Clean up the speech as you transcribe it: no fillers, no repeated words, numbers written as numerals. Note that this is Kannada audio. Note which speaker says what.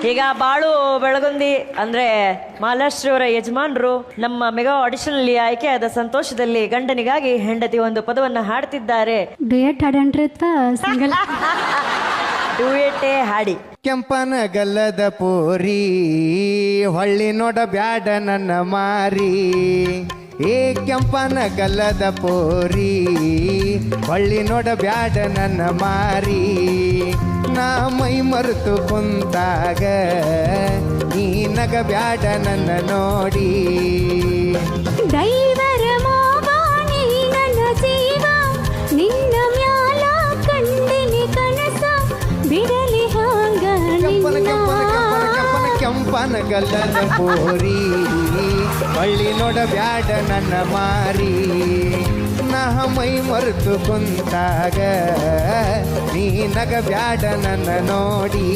Speaker 1: ಈಗ ಬಾಳು ಬೆಳಗುಂದಿ ಅಂದ್ರೆ ಮಹಾರಾಷ್ಟ್ರವರ ಯಜಮಾನರು ನಮ್ಮ ಮೆಗಾ ಆಡಿಷನ್ ಅಲ್ಲಿ ಆಯ್ಕೆಯಾದ ಸಂತೋಷದಲ್ಲಿ ಗಂಡನಿಗಾಗಿ ಹೆಂಡತಿ ಒಂದು ಪದವನ್ನ ಹಾಡ್ತಿದ್ದಾರೆ.
Speaker 2: ಡುಯೆಟ್ ಹಾಡನ್ರಿ ಅಥವಾ ಸಿಂಗಲ್?
Speaker 1: ಡುಯೆಟೇ ಹಾಡಿ.
Speaker 3: ಕೆಂಪನ ಗಲ್ಲದ ಪೋರಿ ಹೊಳ್ಳಿ ನೋಡ ಬ್ಯಾಡ ನನ್ನ ಮಾರಿ, ಏ ಕೆಂಪನ ಗಲ್ಲದ ಪೋರಿ ಹೊಳ್ಳಿ ನೋಡ ಬ್ಯಾಡ ನನ್ನ ಮಾರಿ, ನಾ ಮೈ ಮರೆತು ಕುಂತಾಗ ನೀ ನಗ ಬ್ಯಾಡ ನನ್ನ ನೋಡಿ.
Speaker 2: ದೈವರ ಮಾವಾಣಿ ನನ್ನ ಜೀವ ನಿನ್ನ ಮ್ಯಾಲ ಕಂಡಿನಿ ಕನಸ ಬಿಡಲಿ ಹಾಂಗ
Speaker 3: ಕೆಂಪನ ಕೆಂಪನ ಕೆಂಪನ ಕೆಂಪನ ಕೆಂಪನ ಗಲ್ಲದ ಪೋರಿ ಹೊಳ್ಳಿ ನೋಡ ಬ್ಯಾಡ ನನ್ನ ಮಾರಿ, ನಾ ಮೈ ಮರೆತು ಕುಂತಾಗ ನೀ ನಗ ಬ್ಯಾಡ ನನ್ನ ನೋಡಿ.